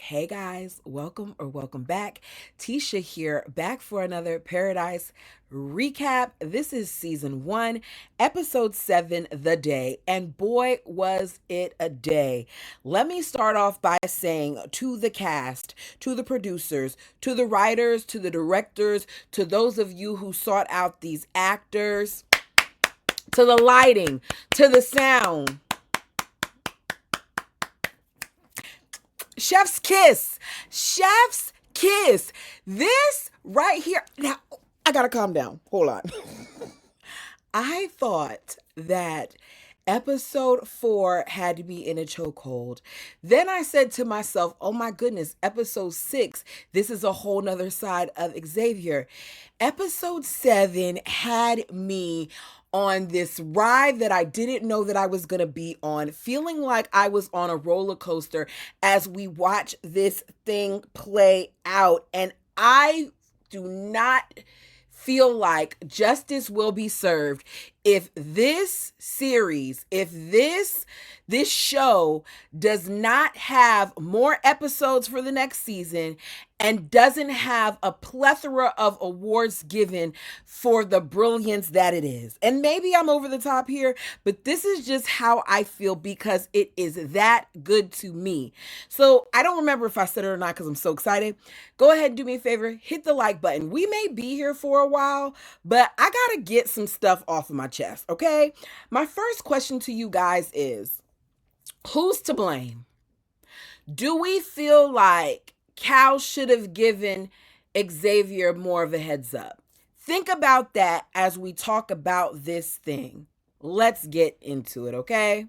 Hey guys, welcome back. Tisha here, back for another Paradise recap. This is season 1, episode 7, The Day. And boy, was it a day. Let me start off by saying to the cast, to the producers, to the writers, to the directors, to those of you who sought out these actors, to the lighting, to the sound. Chef's kiss. Chef's kiss. This right here. Now, I gotta calm down. Hold on. I thought that episode 4 had me in a chokehold. Then I said to myself, oh my goodness, episode 6, this is a whole nother side of Xavier. Episode 7 had me on this ride that I didn't know that I was going to be on, feeling like I was on a roller coaster as we watch this thing play out. And I do not feel like justice will be served if this series, if this show does not have more episodes for the next season and doesn't have a plethora of awards given for the brilliance that it is. And maybe I'm over the top here, but this is just how I feel because it is that good to me. So I don't remember if I said it or not because I'm so excited. Go ahead and do me a favor, hit the like button. We may be here for a while, but I gotta get some stuff off of my chest, okay? My first question to you guys is, who's to blame? Do we feel like Cal should have given Xavier more of a heads up? Think about that as we talk about this thing. Let's get into it, okay?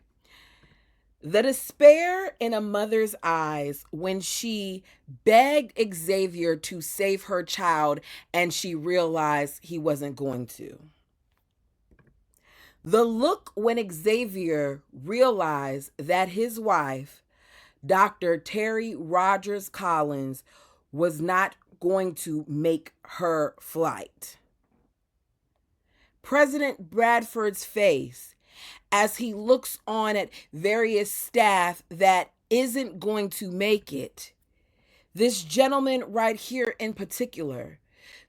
The despair in a mother's eyes when she begged Xavier to save her child and she realized he wasn't going to. The look when Xavier realized that his wife, Dr. Terry Rogers Collins, was not going to make her flight. President Bradford's face as he looks on at various staff that isn't going to make it. This gentleman right here in particular,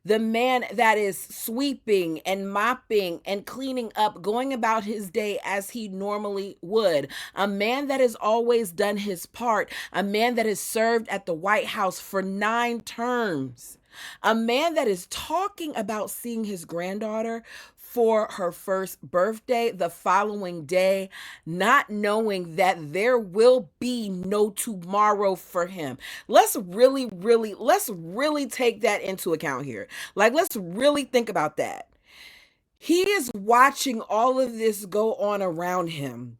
the man that is sweeping and mopping and cleaning up, going about his day as he normally would. A man that has always done his part. A man that has served at the White House for 9 terms. A man that is talking about seeing his granddaughter for her first birthday the following day, not knowing that there will be no tomorrow for him. Let's really take that into account here. Like, let's really think about that. He is watching all of this go on around him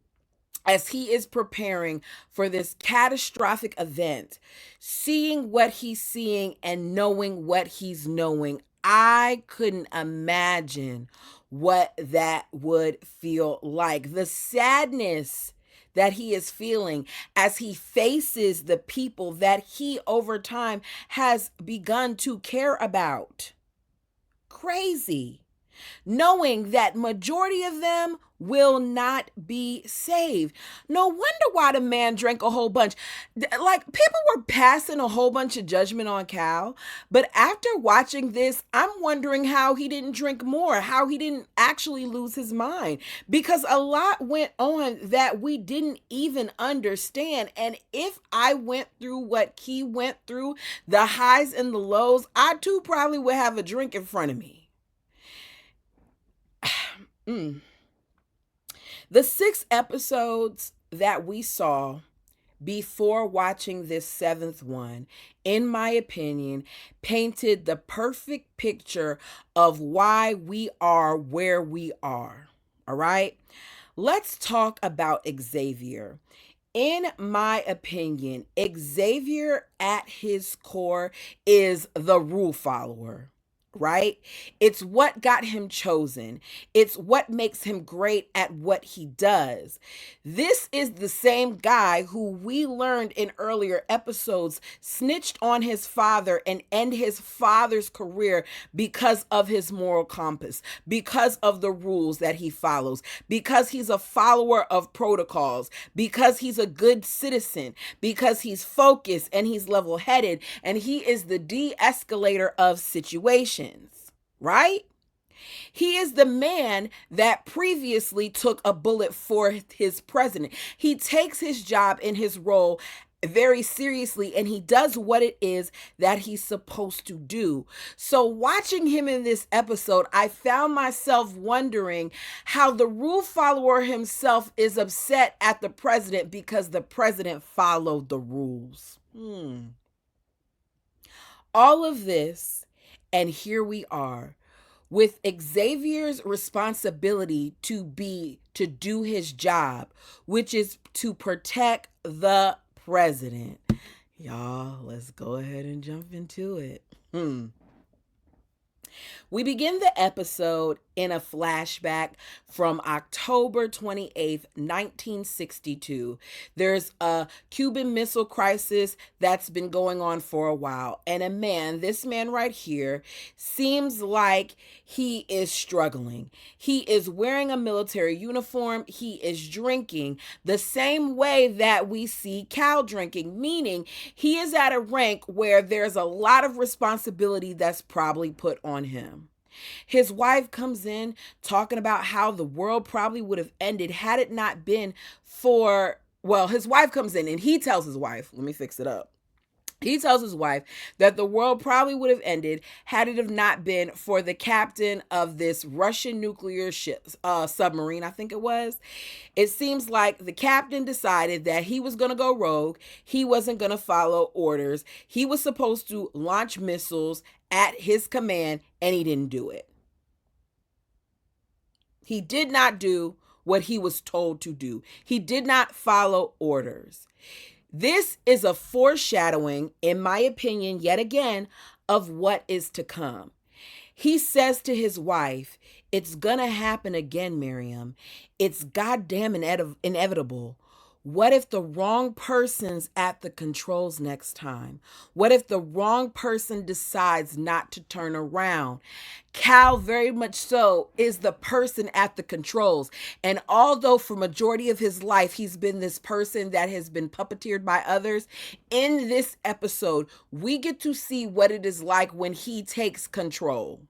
as he is preparing for this catastrophic event, seeing what he's seeing and knowing what he's knowing. I couldn't imagine what that would feel like. The sadness that he is feeling as he faces the people that he over time has begun to care about. Crazy. Knowing that majority of them will not be saved. No wonder why the man drank a whole bunch. Like, people were passing a whole bunch of judgment on Cal, but after watching this, I'm wondering how he didn't drink more, how he didn't actually lose his mind, because a lot went on that we didn't even understand. And if I went through what he went through, the highs and the lows, I too probably would have a drink in front of me. The 6 episodes that we saw before watching this 7th one, in my opinion, painted the perfect picture of why we are where we are. All right? Let's talk about Xavier. In my opinion, Xavier at his core is the rule follower. right? It's what got him chosen. It's what makes him great at what he does. This is the same guy who we learned in earlier episodes snitched on his father and end his father's career because of his moral compass, because of the rules that he follows, because he's a follower of protocols, because he's a good citizen, because he's focused and he's level-headed, and he is the de-escalator of situations. Right? He is the man that previously took a bullet for his president. He takes his job and his role very seriously, and he does what it is that he's supposed to do. So watching him in this episode, I found myself wondering how the rule follower himself is upset at the president because the president followed the rules. All of this, and here we are, with Xavier's responsibility to do his job, which is to protect the president. Y'all, let's go ahead and jump into it. We begin the episode in a flashback from October 28th, 1962. There's a Cuban Missile Crisis that's been going on for a while. And this man right here, seems like he is struggling. He is wearing a military uniform. He is drinking the same way that we see Cal drinking, meaning he is at a rank where there's a lot of responsibility that's probably put on him. His wife comes in talking about how the world probably would have ended had it not been for, his wife comes in and he tells his wife, let me fix it up. He tells his wife that the world probably would have ended had it have not been for the captain of this Russian nuclear ship, submarine, I think it was. It seems like the captain decided that he was going to go rogue. He wasn't going to follow orders. He was supposed to launch missiles at his command, and he didn't do it. He did not do what he was told to do. He did not follow orders. This is a foreshadowing, in my opinion, yet again, of what is to come. He says to his wife, it's gonna happen again, Miriam. It's goddamn inevitable. What if the wrong person's at the controls next time? What if the wrong person decides not to turn around? Cal, very much so, is the person at the controls. And although for majority of his life, he's been this person that has been puppeteered by others, in this episode, we get to see what it is like when he takes control.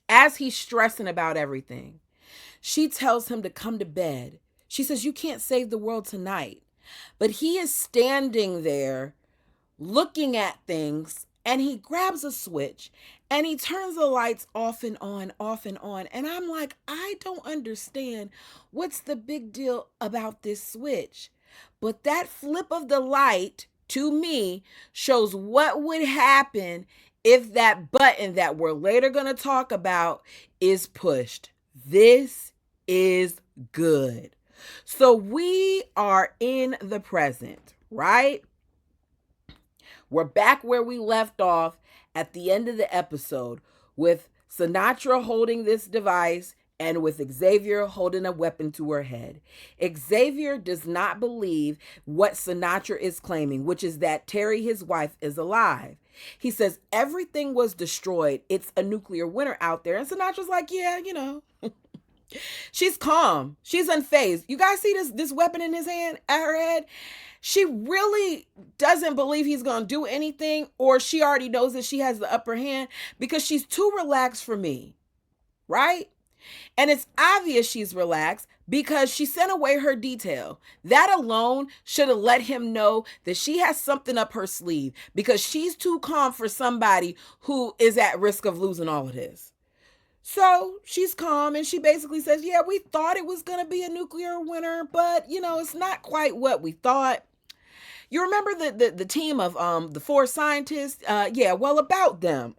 As he's stressing about everything, she tells him to come to bed. She says, you can't save the world tonight. But he is standing there looking at things, and he grabs a switch and he turns the lights off and on, off and on. And I'm like, I don't understand what's the big deal about this switch. But that flip of the light, to me, shows what would happen if that button that we're later going to talk about is pushed. This is good. So we are in the present, right? We're back where we left off at the end of the episode with Sinatra holding this device and with Xavier holding a weapon to her head. Xavier does not believe what Sinatra is claiming, which is that Terry, his wife, is alive. He says everything was destroyed. It's a nuclear winter out there. And Sinatra's like, yeah, She's calm. She's unfazed. You guys see this weapon in his hand at her head? She really doesn't believe he's going to do anything, or she already knows that she has the upper hand because she's too relaxed for me, right? And it's obvious she's relaxed because she sent away her detail. That alone should have let him know that she has something up her sleeve because she's too calm for somebody who is at risk of losing all of this. So she's calm and she basically says, yeah, we thought it was going to be a nuclear winter, but, it's not quite what we thought. You remember the team of the 4 scientists? About them.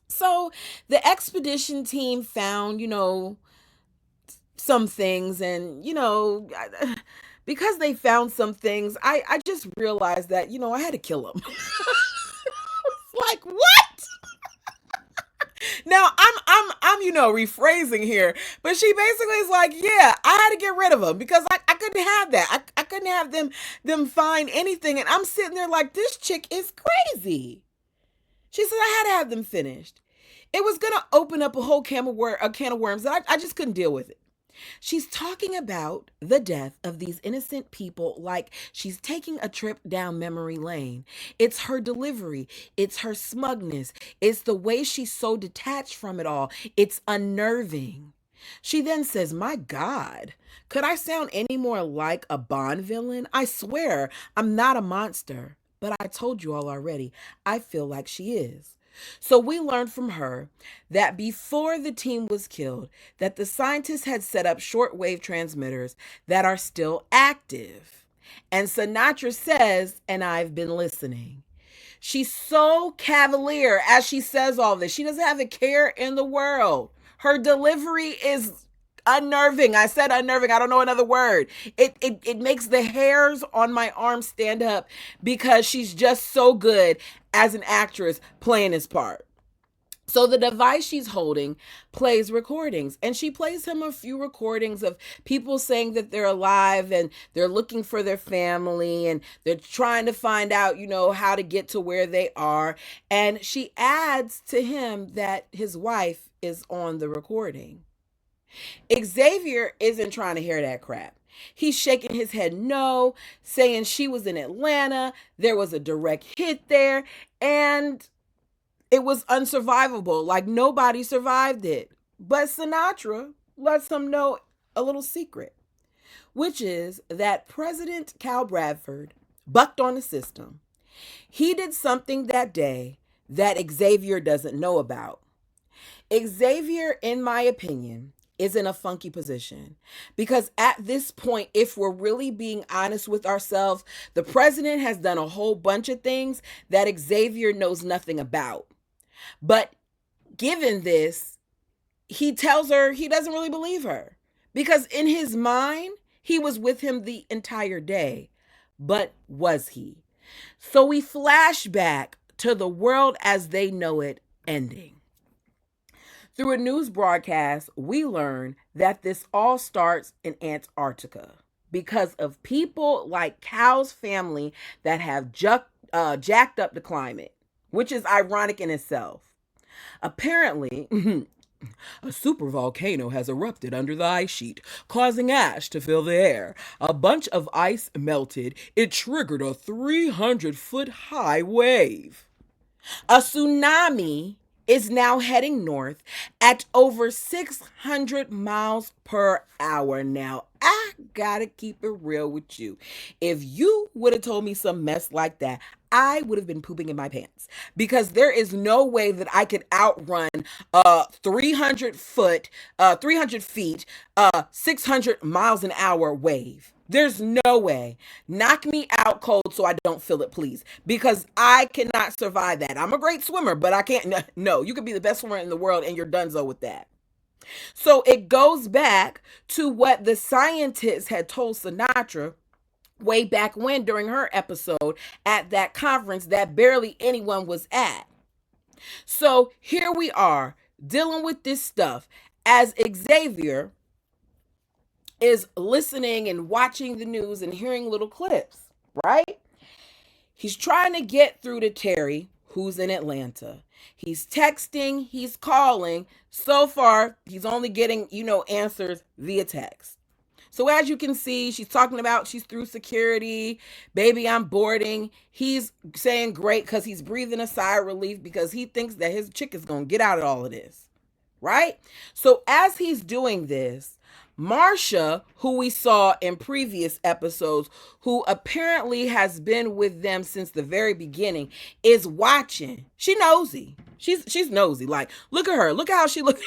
So the expedition team found, some things and, because they found some things, I just realized that, I had to kill them. Like, what? Now I'm rephrasing here, but she basically is like, yeah, I had to get rid of them because I couldn't have that. I couldn't have them find anything, and I'm sitting there like, this chick is crazy. She said I had to have them finished. It was gonna open up a whole a can of worms that I just couldn't deal with it. She's talking about the death of these innocent people like she's taking a trip down memory lane. It's her delivery, it's her smugness, it's the way she's so detached from it all. It's unnerving. She then says, my God, could I sound any more like a Bond villain? I swear I'm not a monster. But I told you all already, I feel like she is. So we learned from her that before the team was killed, that the scientists had set up shortwave transmitters that are still active. And Sinatra says, and I've been listening. She's so cavalier as she says all this. She doesn't have a care in the world. Her delivery is unnerving. I said unnerving. I don't know another word. It makes the hairs on my arm stand up because she's just so good as an actress playing this part. So the device she's holding plays recordings, and she plays him a few recordings of people saying that they're alive and they're looking for their family and they're trying to find out, how to get to where they are. And she adds to him that his wife is on the recording. Xavier isn't trying to hear that crap. He's shaking his head no, saying she was in Atlanta, there was a direct hit there, and it was unsurvivable. Like nobody survived it. But Sinatra lets him know a little secret, which is that President Cal Bradford bucked on the system. He did something that day that Xavier doesn't know about. Xavier, in my opinion, is in a funky position because at this point, if we're really being honest with ourselves, the president has done a whole bunch of things that Xavier knows nothing about. But given this, he tells her he doesn't really believe her because in his mind, he was with him the entire day. But was he? So we flash back to the world as they know it ending. Through a news broadcast, we learn that this all starts in Antarctica because of people like Cal's family that have jacked up the climate, which is ironic in itself. Apparently, a supervolcano has erupted under the ice sheet, causing ash to fill the air. A bunch of ice melted. It triggered a 300-foot high wave. A tsunami is now heading north at over 600 miles per hour. Now, I gotta keep it real with you. If you would have told me some mess like that, I would have been pooping in my pants because there is no way that I could outrun a 300 feet, 600 miles an hour wave. There's no way. Knock me out cold so I don't feel it, please. Because I cannot survive that. I'm a great swimmer, but I can't. No, you could be the best swimmer in the world and you're donezo with that. So it goes back to what the scientists had told Sinatra way back when during her episode at that conference that barely anyone was at. So here we are dealing with this stuff as Xavier is listening and watching the news and hearing little clips, right? He's trying to get through to Terry, who's in Atlanta. He's texting, he's calling. So far, he's only getting, answers via text. So as you can see, she's talking about she's through security. Baby, I'm boarding. He's saying great because he's breathing a sigh of relief because he thinks that his chick is going to get out of all of this, right? So as he's doing this, Marcia, who we saw in previous episodes, who apparently has been with them since the very beginning, is watching. She nosy. She's nosy. Like, look at her. Look at how she look.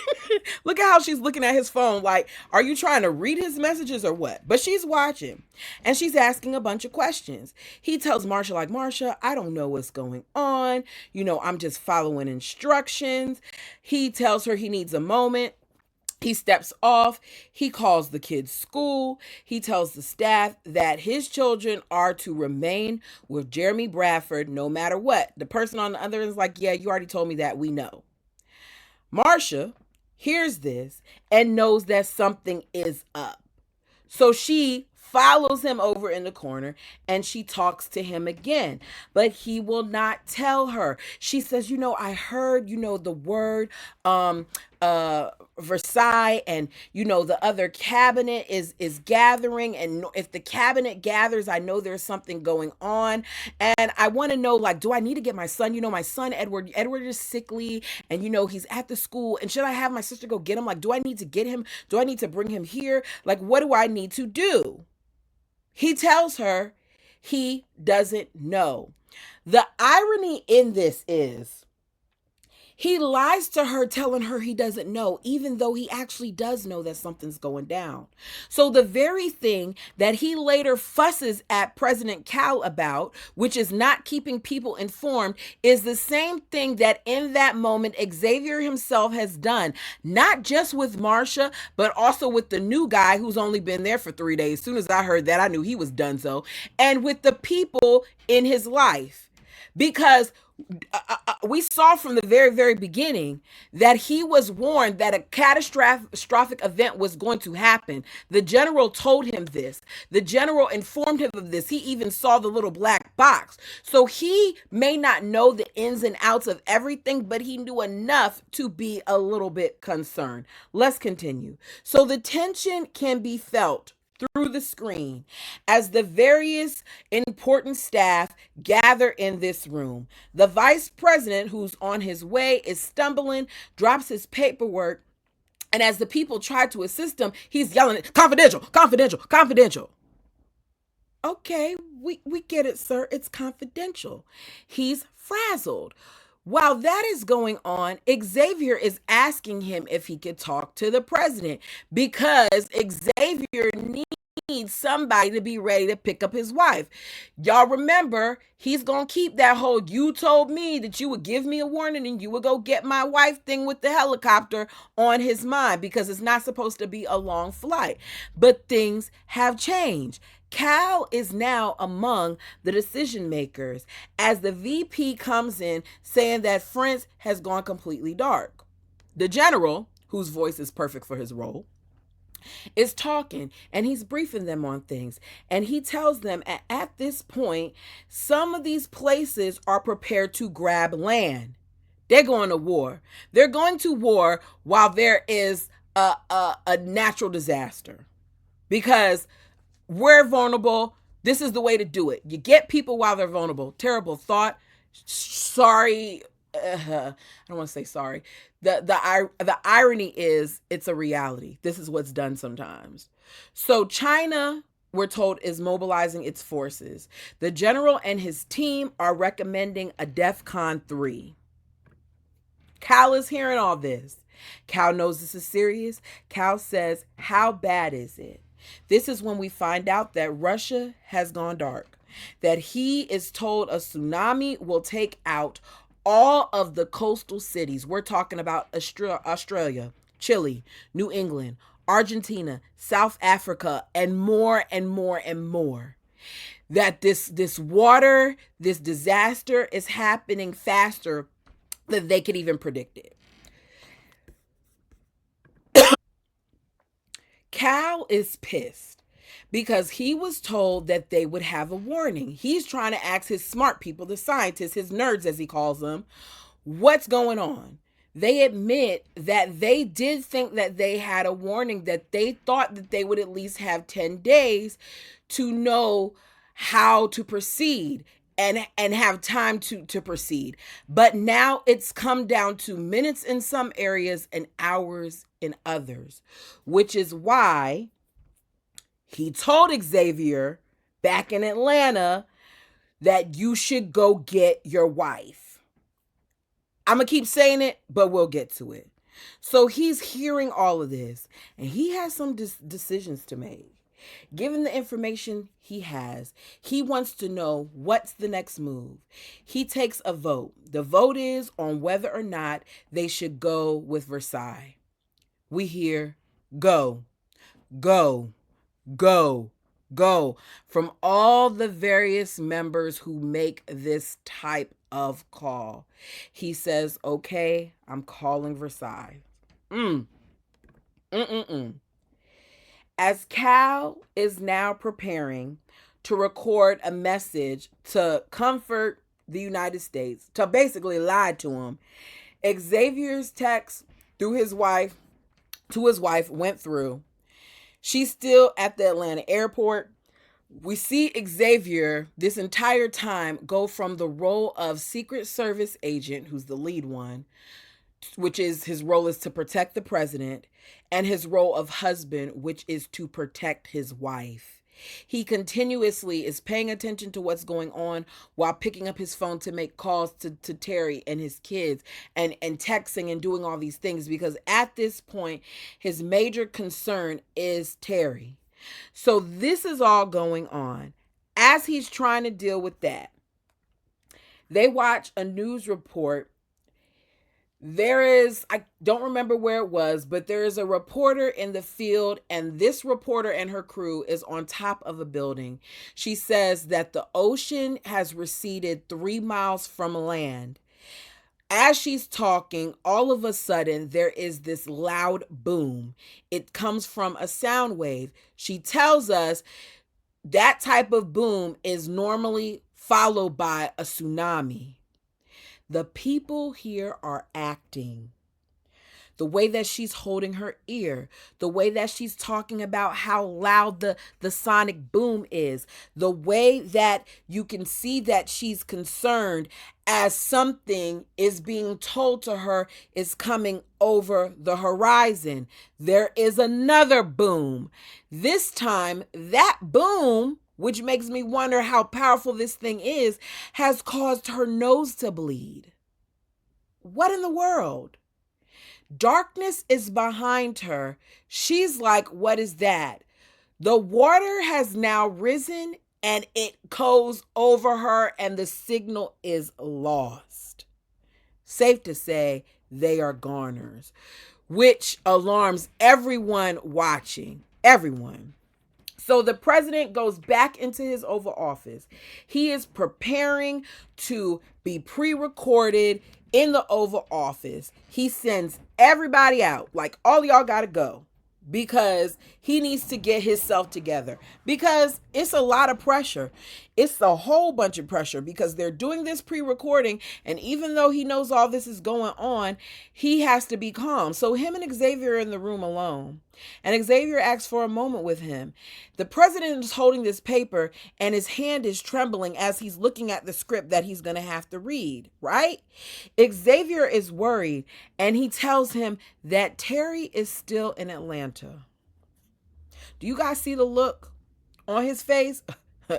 Look at how she's looking at his phone. Like, are you trying to read his messages or what? But she's watching, and she's asking a bunch of questions. He tells Marcia, like, Marcia, I don't know what's going on. I'm just following instructions. He tells her he needs a moment. He steps off. He calls the kids' school. He tells the staff that his children are to remain with Jeremy Bradford no matter what. The person on the other end is like, yeah, you already told me that. We know. Marcia hears this and knows that something is up. So she follows him over in the corner and she talks to him again, but he will not tell her. She says, I heard, the word uh Versailles, and the other cabinet is gathering, and if the cabinet gathers, I know there's something going on, and I want to know, like, do I need to get my son? My son Edward is sickly, and he's at the school, and should I have my sister go get him? Like, do I need to get him? Do I need to bring him here? Like, what do I need to do? He tells her he doesn't know. The irony in this is he lies to her, telling her he doesn't know, even though he actually does know that something's going down. So the very thing that he later fusses at President Cal about, which is not keeping people informed, is the same thing that in that moment Xavier himself has done, not just with Marcia, but also with the new guy who's only been there for 3 days. As soon as I heard that, I knew he was done so, and with the people in his life. Because we saw from the very, very beginning that he was warned that a catastrophic event was going to happen. The general told him this. The general informed him of this. He even saw the little black box. So he may not know the ins and outs of everything, but he knew enough to be a little bit concerned. Let's continue. So the tension can be felt through the screen as the various important staff gather in this room. The vice president, who's on his way, is stumbling, drops his paperwork, and as the people try to assist him, he's yelling, "Confidential, confidential, confidential." Okay, we get it, sir. It's confidential. He's frazzled. While that is going on, Xavier is asking him if he could talk to the president, because Xavier needs somebody to be ready to pick up his wife. Y'all remember, he's going to keep that whole "you told me that you would give me a warning and you would go get my wife" thing with the helicopter on his mind, because it's not supposed to be a long flight. But things have changed. Cal is now among the decision makers as the VP comes in saying that France has gone completely dark. The general, whose voice is perfect for his role, is talking, and he's briefing them on things. And he tells them at this point, some of these places are prepared to grab land. They're going to war. They're going to war while there is a natural disaster, because we're vulnerable. This is the way to do it. You get people while they're vulnerable. Terrible thought. Sorry. I don't want to say sorry. The irony is it's a reality. This is what's done sometimes. So China, we're told, is mobilizing its forces. The general and his team are recommending a DEFCON 3. Cal is hearing all this. Cal knows this is serious. Cal says, how bad is it? This is when we find out that Russia has gone dark, that he is told a tsunami will take out all of the coastal cities. We're talking about Australia, Chile, New England, Argentina, South Africa, and more and more and more. That this water, this disaster is happening faster than they could even predict it. Cal is pissed because he was told that they would have a warning. He's trying to ask his smart people, the scientists, his nerds as he calls them, what's going on. They admit that they did think that they had a warning, that they thought that they would at least have 10 days to know how to proceed and have time to proceed. But now it's come down to minutes in some areas and hours in others, which is why he told Xavier back in Atlanta that you should go get your wife. I'm going to keep saying it, but we'll get to it. So he's hearing all of this, and he has some decisions to make. Given the information he has, he wants to know what's the next move. He takes a vote. The vote is on whether or not they should go with Versailles. We hear go, go, go, go from all the various members who make this type of call. He says, okay, I'm calling Versailles. Mm. Mm-mm-mm. As Cal is now preparing to record a message to comfort the United States, to basically lie to him, Xavier's text through his wife to his wife went through. She's still at the Atlanta airport. We see Xavier this entire time go from the role of Secret Service agent, who's the lead one, which is his role is to protect the president, and his role of husband, which is to protect his wife. He continuously is paying attention to what's going on while picking up his phone to make calls to Terry and his kids and texting and doing all these things, because at this point, his major concern is Terry. So this is all going on. As he's trying to deal with that, they watch a news report. I don't remember where it was, but there is a reporter in the field, and this reporter and her crew is on top of a building. She says that the ocean has receded 3 miles from land. As she's talking, all of a sudden, there is this loud boom. It comes from a sound wave. She tells us that type of boom is normally followed by a tsunami. The people here are acting. The way that she's holding her ear, the way that she's talking about how loud the sonic boom is, the way that you can see that she's concerned as something is being told to her is coming over the horizon. There is another boom. This time, that boom, which makes me wonder how powerful this thing is, has caused her nose to bleed. What in the world? Darkness is behind her. She's like, what is that? The water has now risen and it goes over her and the signal is lost. Safe to say, they are goners, which alarms everyone watching. Everyone. So the president goes back into his Oval Office. He is preparing to be pre-recorded in the Oval Office. He sends everybody out, like, all y'all gotta go, because he needs to get himself together, because it's a lot of pressure. It's a whole bunch of pressure because they're doing this pre-recording, and even though he knows all this is going on, he has to be calm. So him and Xavier are in the room alone, and Xavier asks for a moment with him. The president is holding this paper and his hand is trembling as he's looking at the script that he's going to have to read, right? Xavier is worried, and he tells him that Terry is still in Atlanta. Do you guys see the look on his face?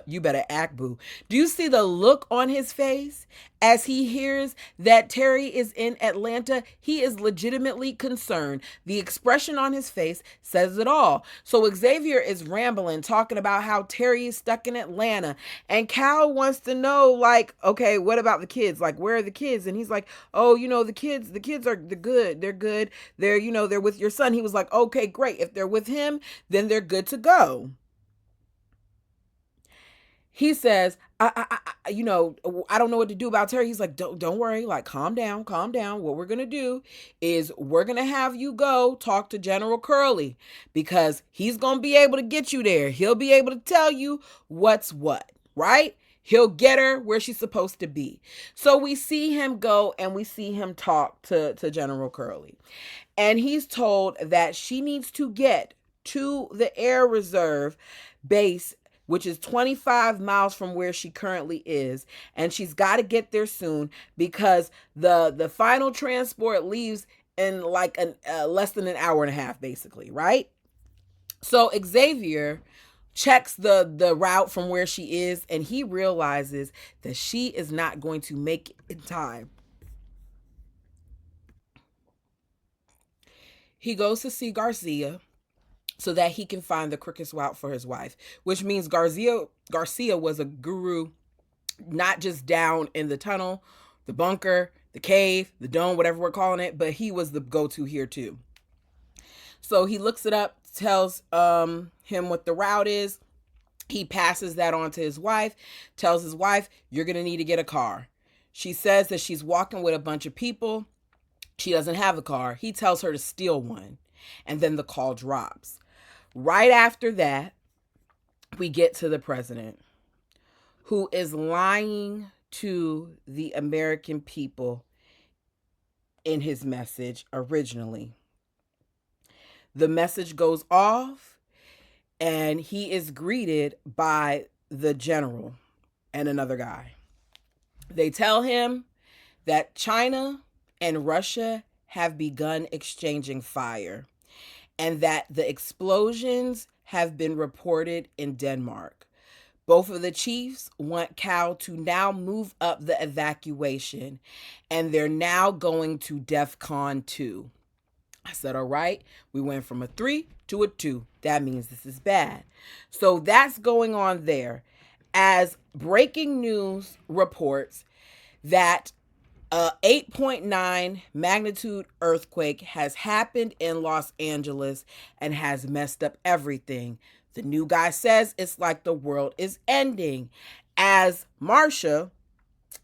You better act, boo. Do you see the look on his face as he hears that Terry is in Atlanta? He is legitimately concerned. The expression on his face says it all. So Xavier is rambling, talking about how Terry is stuck in Atlanta. And Cal wants to know, like, okay, what about the kids? Like, where are the kids? And he's like, oh, the kids are good. They're good. They're with your son. He was like, okay, great. If they're with him, then they're good to go. He says, I don't know what to do about Terry. He's like, don't worry, like, calm down. What we're going to do is we're going to have you go talk to General Curley, because he's going to be able to get you there. He'll be able to tell you what's what, right? He'll get her where she's supposed to be. So we see him go and we see him talk to General Curley. And he's told that she needs to get to the Air Reserve base, which is 25 miles from where she currently is. And she's got to get there soon because the final transport leaves in like less than an hour and a half, basically, right? So Xavier checks the route from where she is, and he realizes that she is not going to make it in time. He goes to see Garcia so that he can find the quickest route for his wife, which means Garcia was a guru, not just down in the tunnel, the bunker, the cave, the dome, whatever we're calling it, but he was the go-to here too. So he looks it up, tells him what the route is. He passes that on to his wife, tells his wife, you're going to need to get a car. She says that she's walking with a bunch of people. She doesn't have a car. He tells her to steal one. And then the call drops. Right after that, we get to the president, who is lying to the American people in his message originally. The message goes off, and he is greeted by the general and another guy. They tell him that China and Russia have begun exchanging fire, and that the explosions have been reported in Denmark. Both of the chiefs want Cal to now move up the evacuation, and they're now going to DEFCON 2. I said, all right, we went from a 3 to a 2. That means this is bad. So that's going on there. As breaking news reports that a 8.9 magnitude earthquake has happened in Los Angeles and has messed up everything. The new guy says it's like the world is ending, as Marsha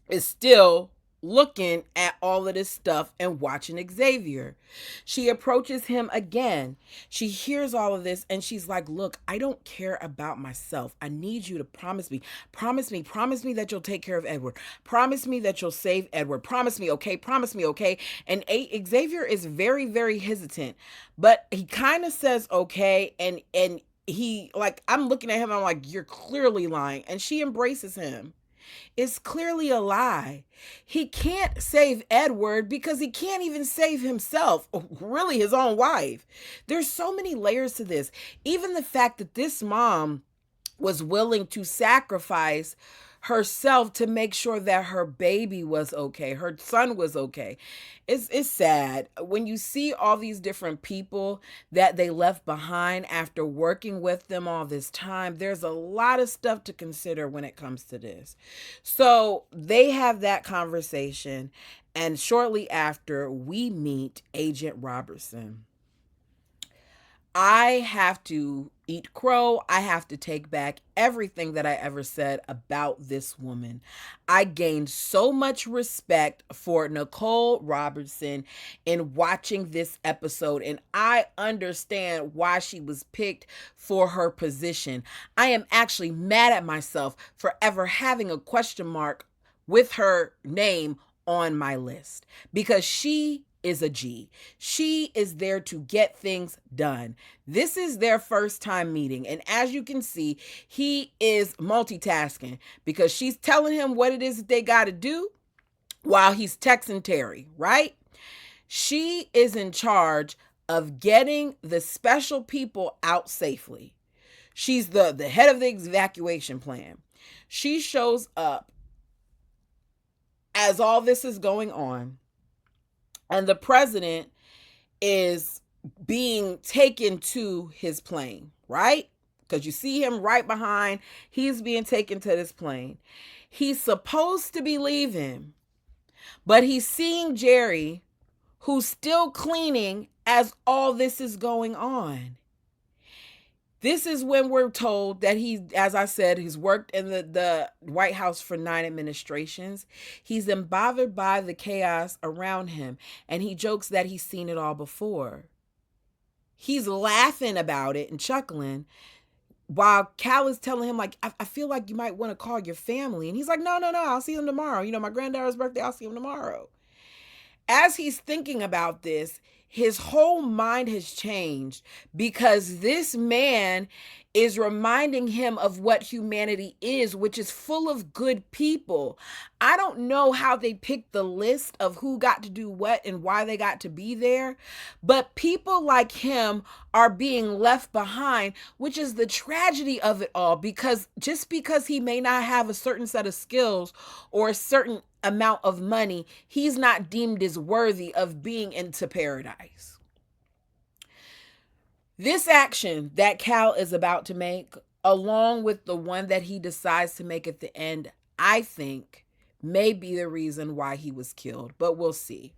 is still looking at all of this stuff and watching Xavier. She approaches him again. She hears all of this and she's like, look, I don't care about myself. I need you to promise me that you'll take care of Edward. Promise me that you'll save Edward. Promise me, okay? Promise me, okay? And Xavier is very, very hesitant, but he kind of says, okay. And he, like, I'm looking at him, I'm like, you're clearly lying. And she embraces him. It's clearly a lie. He can't save Edward because he can't even save himself, really his own wife. There's so many layers to this. Even the fact that this mom was willing to sacrifice herself to make sure that her baby was okay, her son was okay. It's sad when you see all these different people that they left behind after working with them all this time. There's a lot of stuff to consider when it comes to this. So they have that conversation, and shortly after, we meet Agent Robertson. I have to eat crow. I have to take back everything that I ever said about this woman. I gained so much respect for Nicole Robertson in watching this episode, and I understand why she was picked for her position. I am actually mad at myself for ever having a question mark with her name on my list, because she is a G. She is there to get things done. This is their first time meeting. And as you can see, he is multitasking because she's telling him what it is that they got to do while he's texting Terry, right? She is in charge of getting the special people out safely. She's the head of the evacuation plan. She shows up as all this is going on, and the president is being taken to his plane, right? Because you see him right behind. He's being taken to this plane. He's supposed to be leaving, but he's seeing Jerry, who's still cleaning as all this is going on. This is when we're told that he, as I said, he's worked in the White House for 9 administrations. He's been bothered by the chaos around him, and he jokes that he's seen it all before. He's laughing about it and chuckling while Cal is telling him, like, I feel like you might want to call your family. And he's like, no, I'll see him tomorrow. You know, my granddaughter's birthday, I'll see him tomorrow. As he's thinking about this, his whole mind has changed because this man is reminding him of what humanity is, which is full of good people. I don't know how they picked the list of who got to do what and why they got to be there, but people like him are being left behind, which is the tragedy of it all, because just because he may not have a certain set of skills or a certain amount of money, he's not deemed as worthy of being into paradise. This action that Cal is about to make, along with the one that he decides to make at the end, I think may be the reason why he was killed, but we'll see.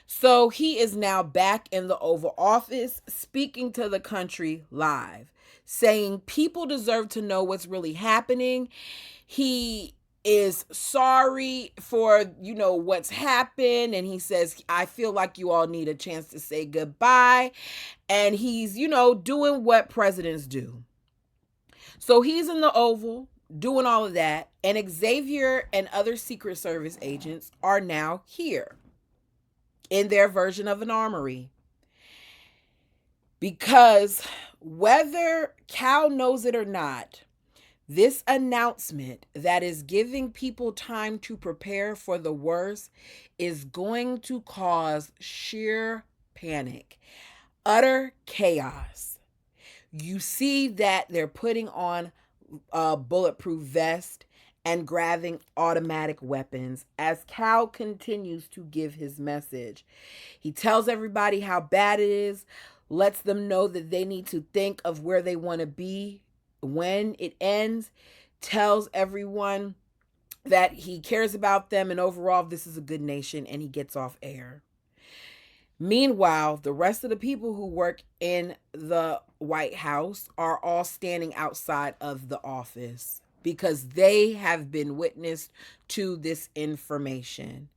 So he is now back in the Oval Office, speaking to the country live, saying people deserve to know what's really happening. He is sorry for, what's happened. And he says, I feel like you all need a chance to say goodbye. And he's, doing what presidents do. So he's in the Oval doing all of that. And Xavier and other Secret Service agents are now here in their version of an armory. Because whether Cal knows it or not, this announcement that is giving people time to prepare for the worst is going to cause sheer panic, utter chaos. You see that they're putting on a bulletproof vest and grabbing automatic weapons as Cal continues to give his message. He tells everybody how bad it is, lets them know that they need to think of where they want to be when it ends, tells everyone that he cares about them and overall this is a good nation, and he gets off air. Meanwhile, the rest of the people who work in the White House are all standing outside of the office because they have been witness to this information.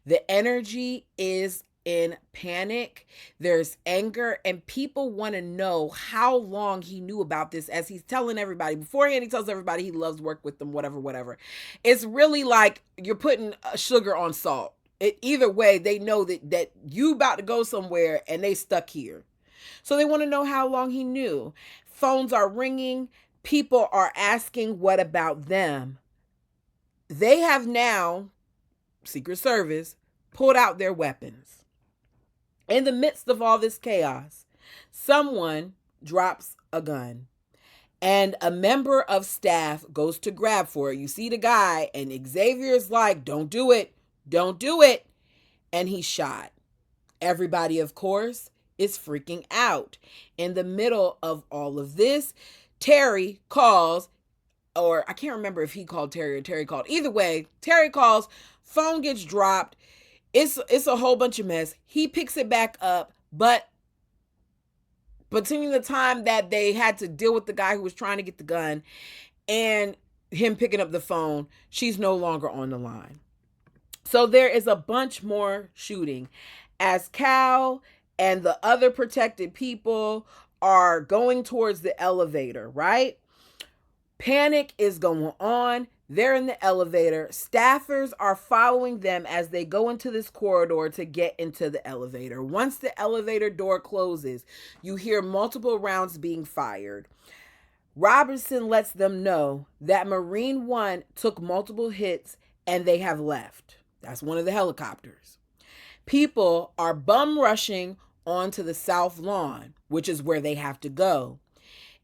The energy is in panic. There's anger, and people want to know how long he knew about this, as he's telling everybody beforehand. He tells everybody he loves work with them, whatever. It's really like you're putting sugar on salt. Either way, they know that you about to go somewhere and they stuck here. So they want to know how long he knew. Phones are ringing. People are asking what about them. They have now, Secret Service, pulled out their weapons. In the midst of all this chaos, someone drops a gun and a member of staff goes to grab for it. You see the guy, and Xavier's like, don't do it. Don't do it. And he's shot. Everybody, of course, is freaking out. In the middle of all of this, Terry calls, or I can't remember if he called Terry or Terry called. Either way, Terry calls, phone gets dropped. It's a whole bunch of mess. He picks it back up, but between the time that they had to deal with the guy who was trying to get the gun and him picking up the phone, she's no longer on the line. So there is a bunch more shooting as Cal and the other protected people are going towards the elevator, right? Panic is going on. They're in the elevator. Staffers are following them as they go into this corridor to get into the elevator. Once the elevator door closes, you hear multiple rounds being fired. Robertson lets them know that Marine One took multiple hits and they have left. That's one of the helicopters. People are bum rushing onto the South Lawn, which is where they have to go.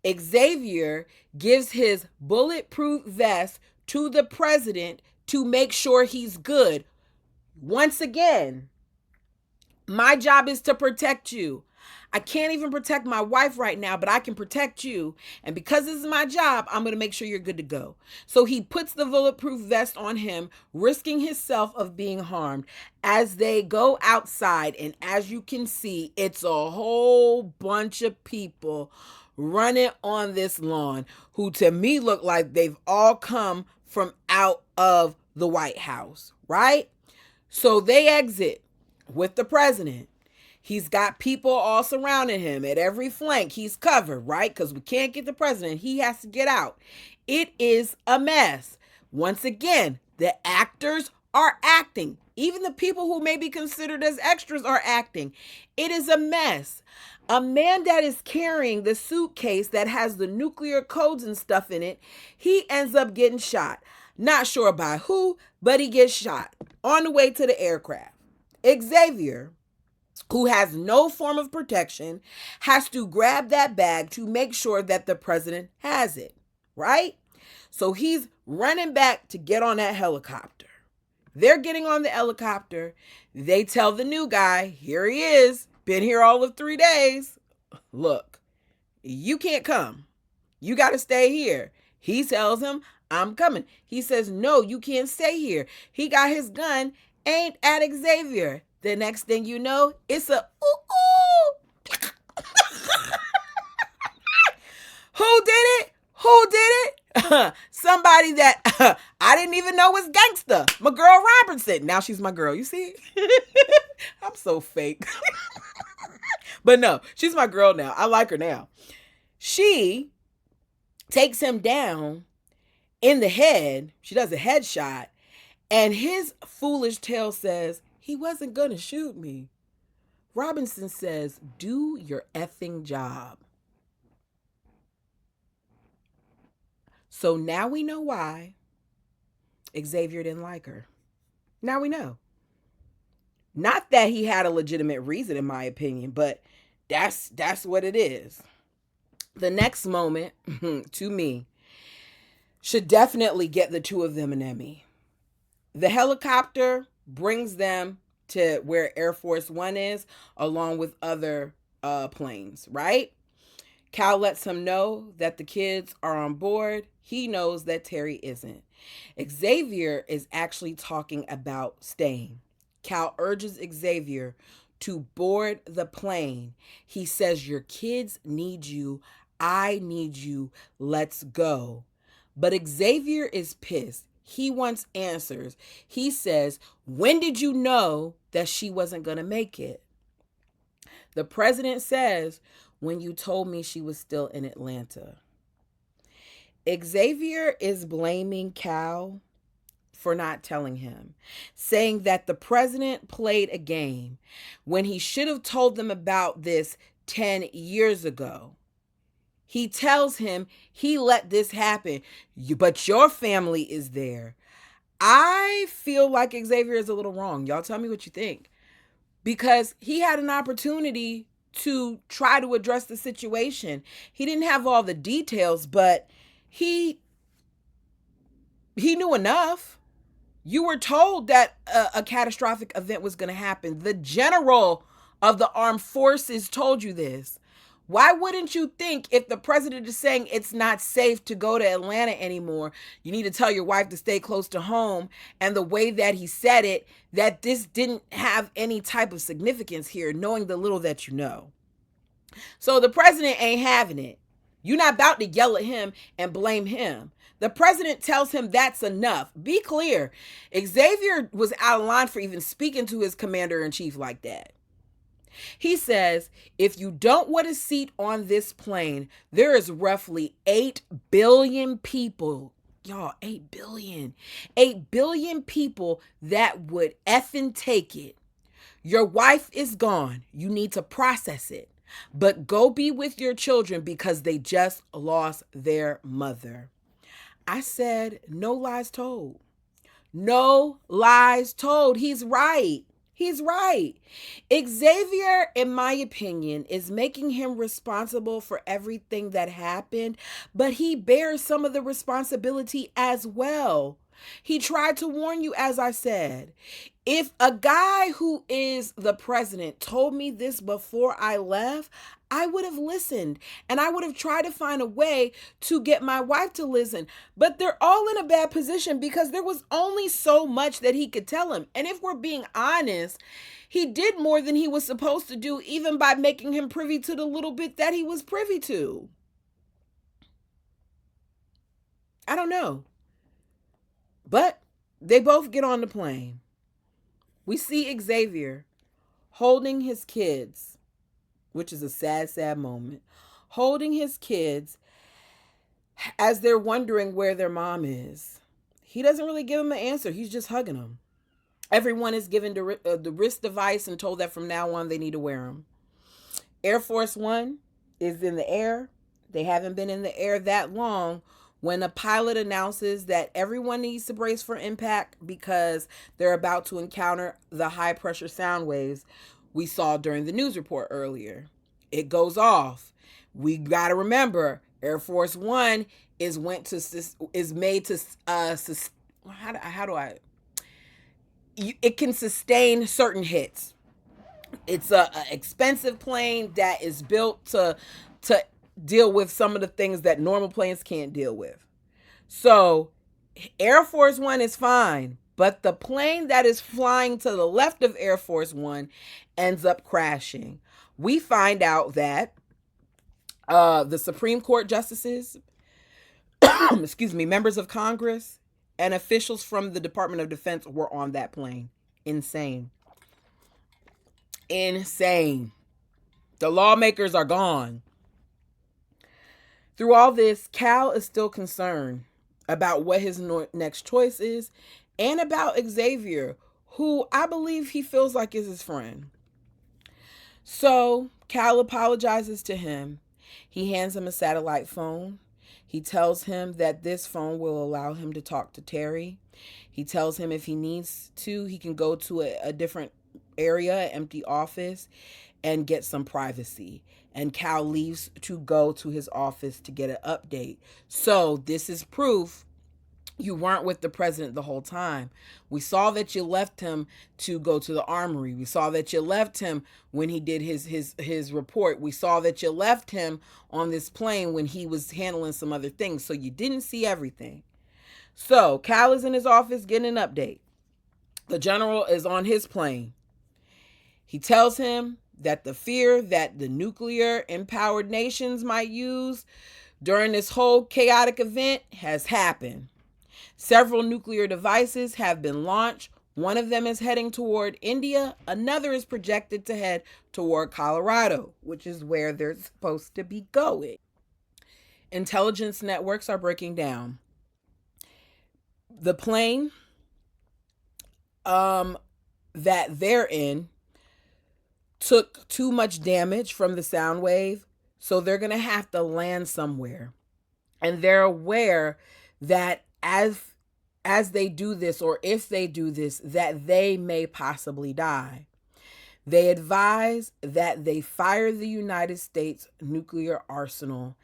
Xavier gives his bulletproof vest to the president to make sure he's good. Once again, my job is to protect you. I can't even protect my wife right now, but I can protect you. And because this is my job, I'm going to make sure you're good to go. So he puts the bulletproof vest on him, risking himself of being harmed as they go outside. And as you can see, it's a whole bunch of people running on this lawn who to me look like they've all come from out of the White House, right? So they exit with the president. He's got people all surrounding him at every flank. He's covered, right? Because we can't get the president. He has to get out. It is a mess. Once again, the actors are acting. Even the people who may be considered as extras are acting. It is a mess. A man that is carrying the suitcase that has the nuclear codes and stuff in it, he ends up getting shot. Not sure by who, but he gets shot on the way to the aircraft. Xavier, who has no form of protection, has to grab that bag to make sure that the president has it, right? So he's running back to get on that helicopter. They're getting on the helicopter. They tell the new guy, here he is, been here all of 3 days. Look, you can't come. You got to stay here. He tells him, I'm coming. He says, no, you can't stay here. He got his gun aimed at Xavier. The next thing you know, it's a ooh. Who did it? Who did it? Somebody that I didn't even know was gangster. My girl Robinson. Now she's my girl. You see? I'm so fake. But no, she's my girl now. I like her now. She takes him down in the head. She does a headshot. And his foolish tail says, he wasn't going to shoot me. Robinson says, do your effing job. So now we know why Xavier didn't like her. Now we know. Not that he had a legitimate reason, in my opinion, but that's what it is. The next moment, to me, should definitely get the two of them an Emmy. The helicopter brings them to where Air Force One is, along with other planes, right? Cal lets him know that the kids are on board. He knows that Terry isn't. Xavier is actually talking about staying. Cal urges Xavier to board the plane. He says, your kids need you. I need you. Let's go. But Xavier is pissed. He wants answers. He says, when did you know that she wasn't going to make it? The president says, when you told me she was still in Atlanta. Xavier is blaming Cal for not telling him, saying that the president played a game when he should have told them about this 10 years ago. He tells him he let this happen, but your family is there. I feel like Xavier is a little wrong. Y'all tell me what you think. Because he had an opportunity to try to address the situation. He didn't have all the details, but he knew enough. You were told that a catastrophic event was going to happen. The general of the armed forces told you this. Why wouldn't you think, if the president is saying it's not safe to go to Atlanta anymore, you need to tell your wife to stay close to home, and the way that he said it, that this didn't have any type of significance here, knowing the little that you know. So the president ain't having it. You're not about to yell at him and blame him. The president tells him that's enough. Be clear. Xavier was out of line for even speaking to his commander-in-chief like that. He says, if you don't want a seat on this plane, there is roughly 8 billion people. Y'all, 8 billion. 8 billion people that would effing take it. Your wife is gone. You need to process it. But go be with your children because they just lost their mother. I said, no lies told. No lies told. He's right. He's right. Xavier, in my opinion, is making him responsible for everything that happened, but he bears some of the responsibility as well. He tried to warn you, as I said. If a guy who is the president told me this before I left, I would have listened, and I would have tried to find a way to get my wife to listen. But they're all in a bad position because there was only so much that he could tell him. And if we're being honest, he did more than he was supposed to do, even by making him privy to the little bit that he was privy to. I don't know. But they both get on the plane. We see Xavier holding his kids, which is a sad, sad moment, holding his kids as they're wondering where their mom is. He doesn't really give them an answer. He's just hugging them. Everyone is given the wrist device and told that from now on they need to wear them. Air Force One is in the air. They haven't been in the air that long when a pilot announces that everyone needs to brace for impact because they're about to encounter the high pressure sound waves we saw during the news report earlier. It goes off. We got to remember, Air Force One is made to it can sustain certain hits. It's a expensive plane that is built to deal with some of the things that normal planes can't deal with. So Air Force One is fine, but the plane that is flying to the left of Air Force One ends up crashing. We find out that the Supreme Court justices excuse me, members of Congress and officials from the Department of Defense were on that plane. Insane. Insane. The lawmakers are gone. Through all this, Cal is still concerned about what his next choice is and about Xavier, who I believe he feels like is his friend. So Cal apologizes to him. He hands him a satellite phone. He tells him that this phone will allow him to talk to Terry. He tells him if he needs to, he can go to a different area, an empty office, and get some privacy. And Cal leaves to go to his office to get an update. So this is proof you weren't with the president the whole time. We saw that you left him to go to the armory. We saw that you left him when he did his report. We saw that you left him on this plane when he was handling some other things. So you didn't see everything. So Cal is in his office getting an update. The general is on his plane. He tells him that the fear that the nuclear empowered nations might use during this whole chaotic event has happened. Several nuclear devices have been launched. One of them is heading toward India. Another is projected to head toward Colorado, which is where they're supposed to be going. Intelligence networks are breaking down. The plane that they're in took too much damage from the sound wave, so they're going to have to land somewhere. And they're aware that as they do this, or if they do this, that they may possibly die. They advise that they fire the United States nuclear arsenal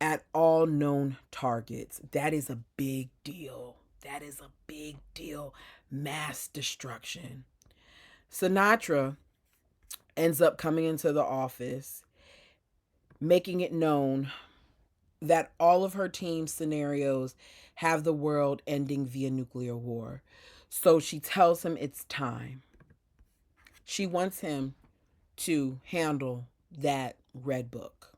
at all known targets. That is a big deal. That is a big deal. Mass destruction. Sinatra ends up coming into the office, making it known that all of her team's scenarios have the world ending via nuclear war. So she tells him it's time. She wants him to handle that red book.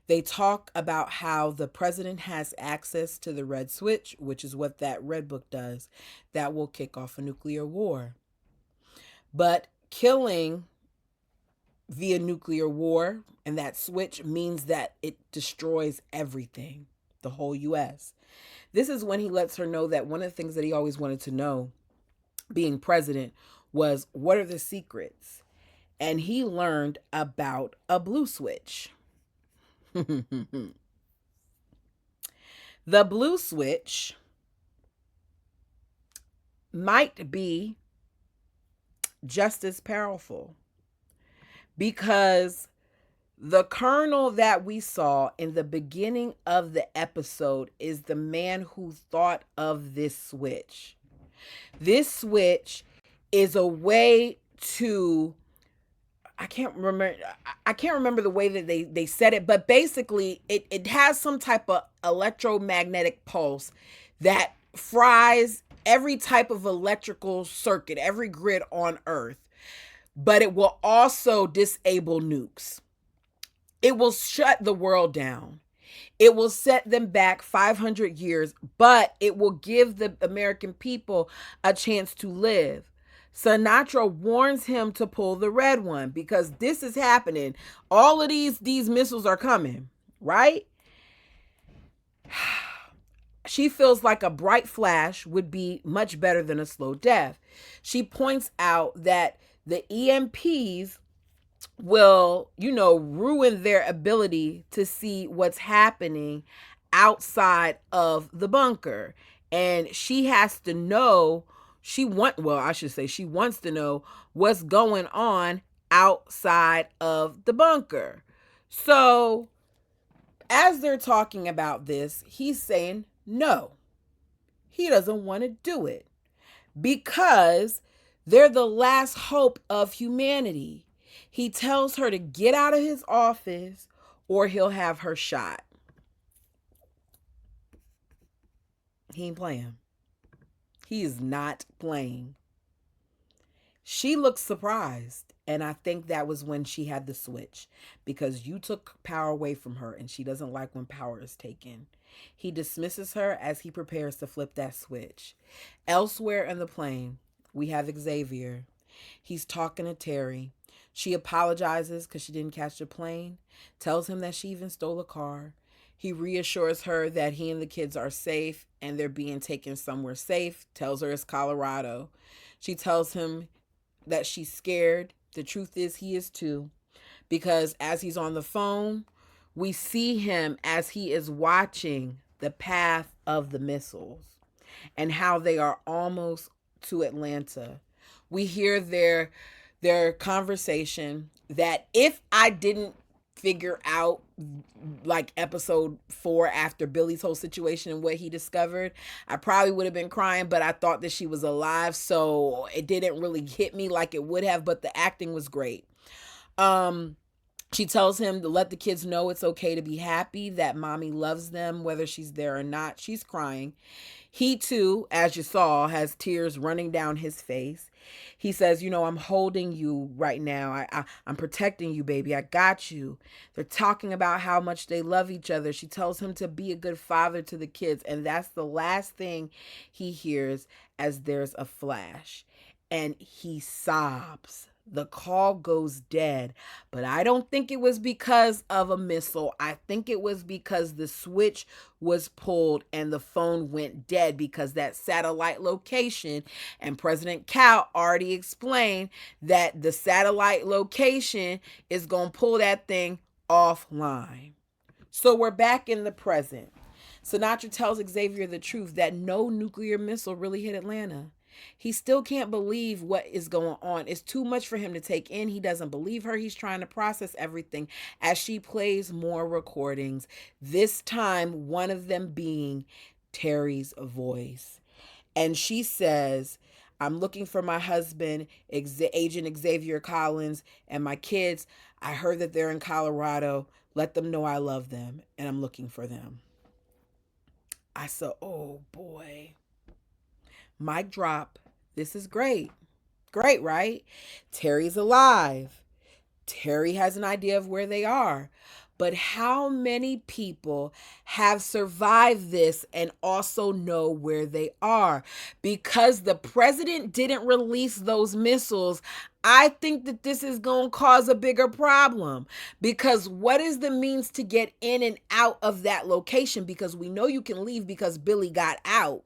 They talk about how the president has access to the red switch, which is what that red book does, that will kick off a nuclear war. But killing via nuclear war and that switch means that it destroys everything, the whole U.S. This is when he lets her know that one of the things that he always wanted to know, being president, was what are the secrets? And he learned about a blue switch. The blue switch might be just as powerful, because the colonel that we saw in the beginning of the episode is the man who thought of this switch. This switch is a way to, I can't remember the way that they said it, but basically it has some type of electromagnetic pulse that fries every type of electrical circuit, every grid on Earth. But it will also disable nukes. It will shut the world down. It will set them back 500 years, but it will give the American people a chance to live. Sinatra warns him to pull the red one because this is happening. All of these missiles are coming, right? She feels like a bright flash would be much better than a slow death. She points out that the EMPs will, ruin their ability to see what's happening outside of the bunker. And she has to know, she wants to know what's going on outside of the bunker. So as they're talking about this, he's saying no. He doesn't want to do it because they're the last hope of humanity. He tells her to get out of his office or he'll have her shot. He ain't playing. He is not playing. She looks surprised. And I think that was when she had the switch, because you took power away from her and she doesn't like when power is taken. He dismisses her as he prepares to flip that switch. Elsewhere in the plane, we have Xavier. He's talking to Terry. She apologizes because she didn't catch the plane, tells him that she even stole a car. He reassures her that he and the kids are safe and they're being taken somewhere safe, tells her it's Colorado. She tells him that she's scared. The truth is, he is too, because as he's on the phone, we see him as he is watching the path of the missiles and how they are almost to Atlanta. We hear their conversation that if I didn't figure out like episode 4 after Billy's whole situation and what he discovered, I probably would have been crying, but I thought that she was alive, so it didn't really hit me like it would have, but the acting was great. She tells him to let the kids know it's okay to be happy, that mommy loves them, whether she's there or not. She's crying. He too, as you saw, has tears running down his face. He says, I'm holding you right now. I'm protecting you, baby. I got you. They're talking about how much they love each other. She tells him to be a good father to the kids. And that's the last thing he hears as there's a flash. And he sobs. The call goes dead, but I don't think it was because of a missile. I think it was because the switch was pulled and the phone went dead, because that satellite location, and President Cal already explained that the satellite location is going to pull that thing offline. So we're back in the present. Sinatra tells Xavier the truth that no nuclear missile really hit Atlanta. He still can't believe what is going on. It's too much for him to take in. He doesn't believe her. He's trying to process everything as she plays more recordings, this time one of them being Terry's voice. And she says, I'm looking for my husband, Agent Xavier Collins, and my kids. I heard that they're in Colorado. Let them know I love them, and I'm looking for them. I said, oh boy. Mic drop. This is great. Great, right? Terry's alive. Terry has an idea of where they are. But how many people have survived this and also know where they are? Because the president didn't release those missiles, I think that this is going to cause a bigger problem. Because what is the means to get in and out of that location? Because we know you can leave because Billy got out.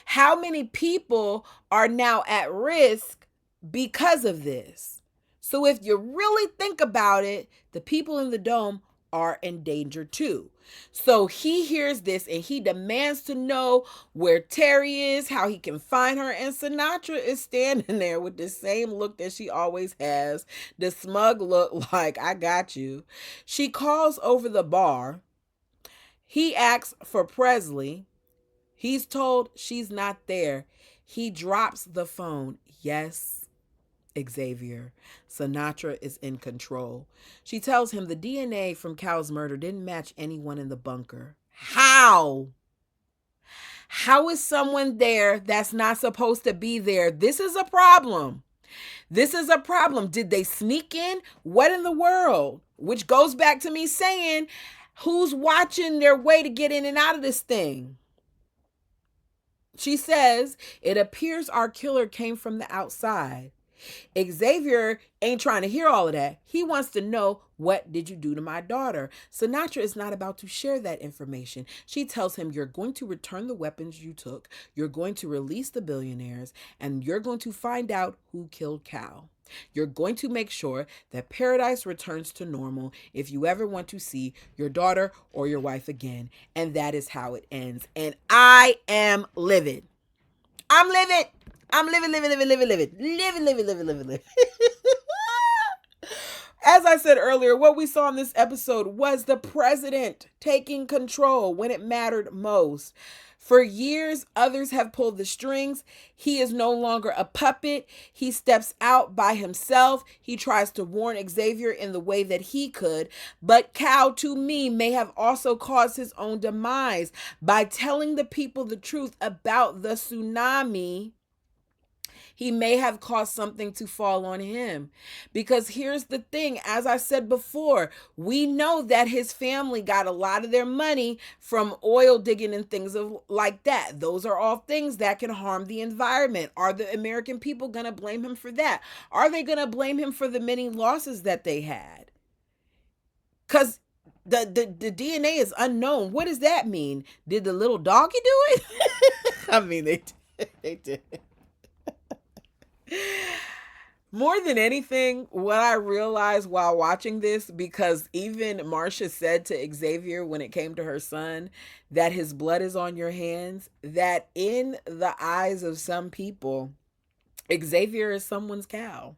How many people are now at risk because of this? So if you really think about it, the people in the dome are in danger too. So he hears this and he demands to know where Terry is, how he can find her. And Sinatra is standing there with the same look that she always has, the smug look like, I got you. She calls over the bar. He asks for Presley. He's told she's not there. He drops the phone. Yes, Xavier. Sinatra is in control. She tells him the DNA from Cal's murder didn't match anyone in the bunker. How? How is someone there that's not supposed to be there? This is a problem. This is a problem. Did they sneak in? What in the world? Which goes back to me saying, who's watching their way to get in and out of this thing? She says, it appears our killer came from the outside. Xavier ain't trying to hear all of that. He wants to know, what did you do to my daughter? Sinatra is not about to share that information. She tells him, you're going to return the weapons you took, you're going to release the billionaires, and you're going to find out who killed Cal. You're going to make sure that paradise returns to normal if you ever want to see your daughter or your wife again. And that is how it ends. And I am livid. I'm livid. I'm living. As I said earlier, what we saw in this episode was the president taking control when it mattered most. For years, others have pulled the strings. He is no longer a puppet. He steps out by himself. He tries to warn Xavier in the way that he could. But Cal, to me, may have also caused his own demise by telling the people the truth about the tsunami He may have caused something to fall on him. Because here's the thing, as I said before, we know that his family got a lot of their money from oil digging and things like that. Those are all things that can harm the environment. Are the American people going to blame him for that? Are they going to blame him for the many losses that they had? Because the DNA is unknown. What does that mean? Did the little doggy do it? I mean, they did. They did. More than anything, what I realized while watching this, because even Marsha said to Xavier when it came to her son that his blood is on your hands, that in the eyes of some people, Xavier is someone's cow.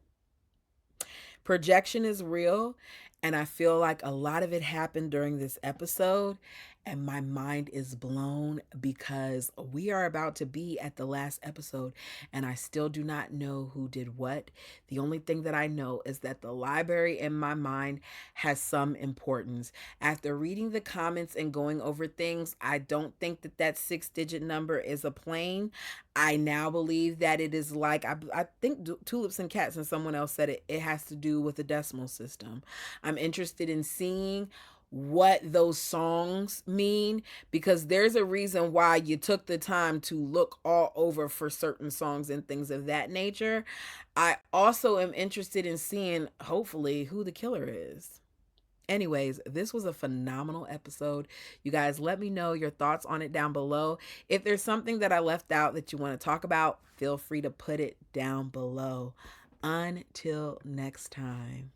Projection is real, and I feel like a lot of it happened during this episode, and my mind is blown because we are about to be at the last episode, and I still do not know who did what. The only thing that I know is that the library in my mind has some importance. After reading the comments and going over things, I don't think that that 6-digit number is a plane. I now believe that it is like, I think Tulips and Cats and someone else said it has to do with the decimal system. I'm interested in seeing what those songs mean, because there's a reason why you took the time to look all over for certain songs and things of that nature. I also am interested in seeing, hopefully, who the killer is. Anyways, this was a phenomenal episode. You guys, let me know your thoughts on it down below. If there's something that I left out that you want to talk about, feel free to put it down below. Until next time.